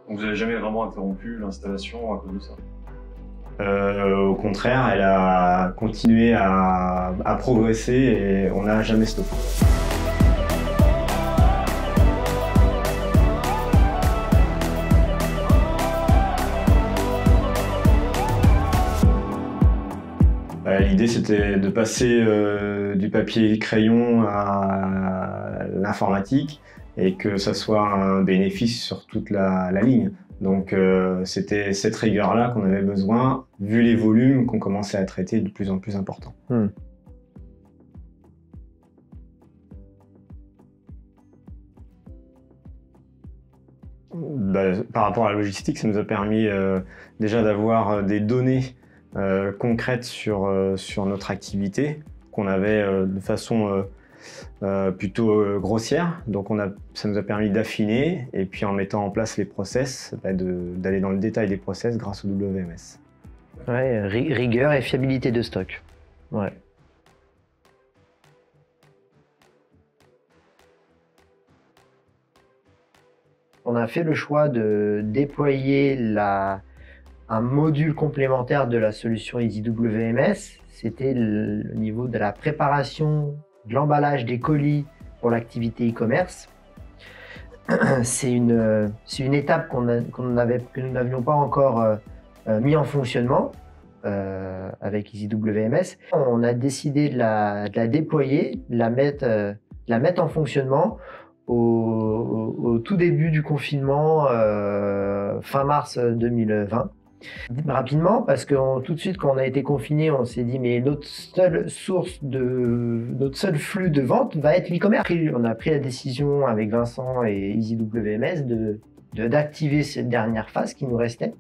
Donc vous n'avez jamais vraiment interrompu l'installation à cause de ça? Au contraire, elle a continué à progresser et on n'a jamais stoppé. L'idée, c'était de passer du papier crayon à l'informatique et que ça soit un bénéfice sur toute la ligne. Donc c'était cette rigueur-là qu'on avait besoin, vu les volumes qu'on commençait à traiter de plus en plus importants. Par rapport à la logistique, ça nous a permis déjà d'avoir des données concrètes sur notre activité qu'on avait de façon plutôt grossière. Donc ça nous a permis d'affiner et puis en mettant en place les process, d'aller dans le détail des process grâce au WMS. Ouais, rigueur et fiabilité de stock. Ouais. On a fait le choix de déployer un module complémentaire de la solution EasyWMS. C'était le niveau de la préparation, de l'emballage des colis pour l'activité e-commerce. C'est une étape que nous n'avions pas encore mis en fonctionnement avec EasyWMS. On a décidé de la déployer, de la mettre en fonctionnement au tout début du confinement, fin mars 2020. Rapidement, parce que tout de suite, quand on a été confiné, on s'est dit mais notre seule flux de vente va être l'e-commerce. On a pris la décision avec Vincent et EasyWMS d'activer cette dernière phase qui nous restait.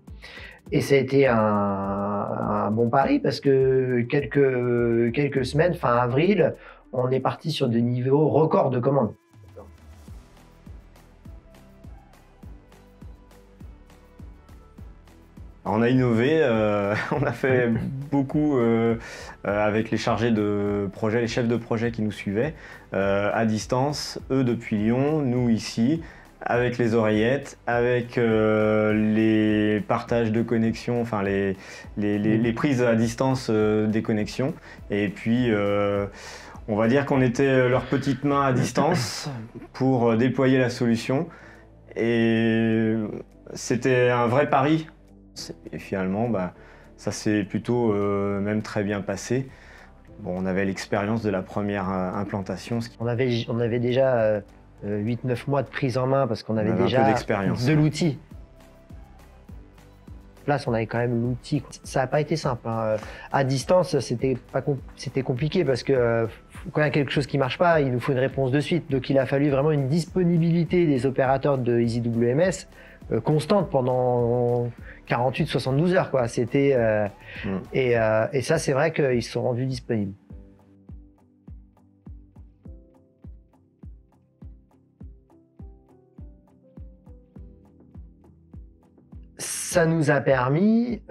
Et ça a été un bon pari parce que quelques semaines, fin avril, on est parti sur des niveaux records de commandes. On a innové, on a fait beaucoup avec les chargés de projet, les chefs de projet qui nous suivaient, à distance, eux depuis Lyon, nous ici, avec les oreillettes, avec les partages de connexions, enfin les prises à distance des connexions. Et puis, on va dire qu'on était leurs petites mains à distance pour déployer la solution. Et c'était un vrai pari. Et finalement, ça s'est plutôt même très bien passé. Bon, on avait l'expérience de la première implantation. On avait déjà 8-9 mois de prise en main parce qu'on avait déjà de l'outil. Là, on avait quand même l'outil. Ça n'a pas été simple. Hein. À distance, c'était compliqué parce que quand il y a quelque chose qui ne marche pas, il nous faut une réponse de suite. Donc il a fallu vraiment une disponibilité des opérateurs de EasyWMS constante pendant 48-72 heures, quoi. C'était et ça, c'est vrai qu'ils se sont rendus disponibles. Ça nous a permis,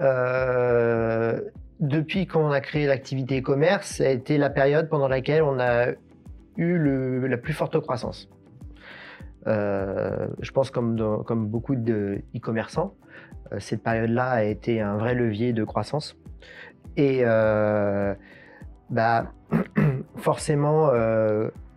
depuis qu'on a créé l'activité e-commerce, ça a été la période pendant laquelle on a eu la plus forte croissance. Je pense comme beaucoup de e-commerçants, cette période-là a été un vrai levier de croissance. Et forcément,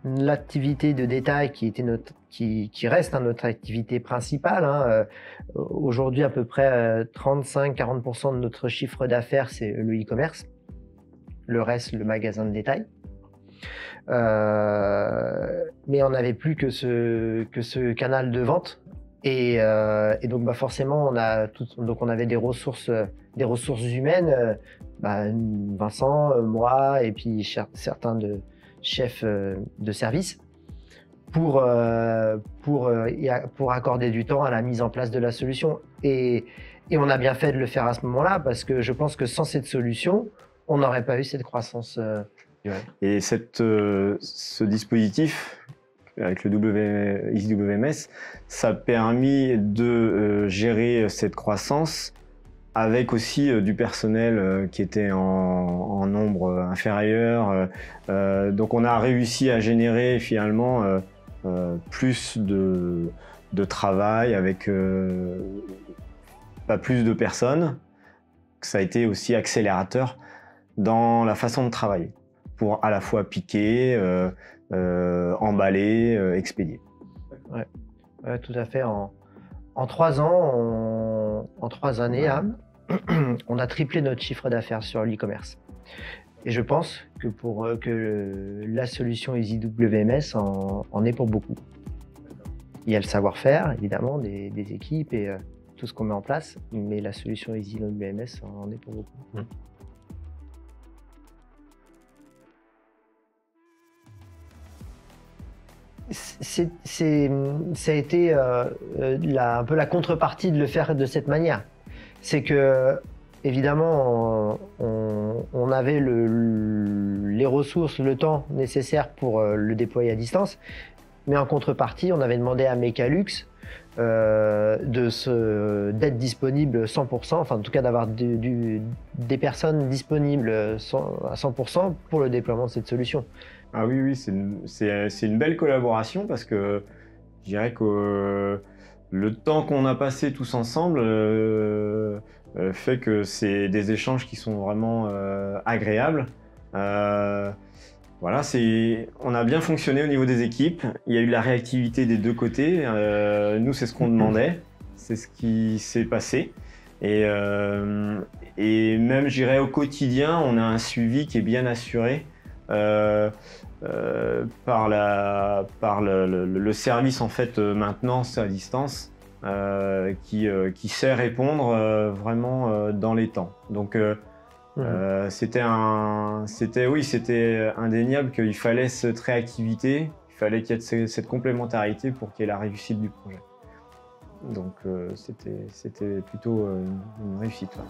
l'activité de détail qui reste notre activité principale. Hein, aujourd'hui, à peu près 35-40% de notre chiffre d'affaires, c'est le e-commerce. Le reste, le magasin de détail. Mais on n'avait plus que ce canal de vente. Et donc forcément, on avait des ressources humaines, Vincent, moi et puis certains chefs de service pour accorder du temps à la mise en place de la solution. Et on a bien fait de le faire à ce moment-là parce que je pense que sans cette solution, on n'aurait pas eu cette croissance. Et ce dispositif avec le EasyWMS, ça a permis de gérer cette croissance avec aussi du personnel qui était en nombre inférieur. Donc on a réussi à générer finalement plus de de travail avec pas plus de personnes, ça a été aussi accélérateur dans la façon de travailler, pour à la fois piquer, emballer, expédier. Ouais, tout à fait. En 3 ans, en 3 années, on a triplé notre chiffre d'affaires sur l'e-commerce. Et je pense que que la solution EasyWMS en est pour beaucoup. Il y a le savoir-faire, évidemment, des équipes et tout ce qu'on met en place, mais la solution EasyWMS en est pour beaucoup. Ça a été un peu la contrepartie de le faire de cette manière. C'est que, évidemment, on avait les ressources, le temps nécessaire pour le déployer à distance, mais en contrepartie, on avait demandé à Mecalux d'être disponible 100%, enfin en tout cas d'avoir des personnes disponibles à 100% pour le déploiement de cette solution. Ah oui, c'est une belle collaboration parce que je dirais que le temps qu'on a passé tous ensemble fait que c'est des échanges qui sont vraiment agréables. Voilà, on a bien fonctionné au niveau des équipes. Il y a eu de la réactivité des deux côtés. Nous, c'est ce qu'on demandait. C'est ce qui s'est passé. Et même, je dirais, au quotidien, on a un suivi qui est bien assuré par le service en fait maintenance à distance qui sait répondre vraiment dans les temps. Donc c'était indéniable qu'il fallait cette réactivité, il fallait qu'il y ait cette complémentarité pour qu'il y ait la réussite du projet. Donc c'était plutôt une réussite. Ouais.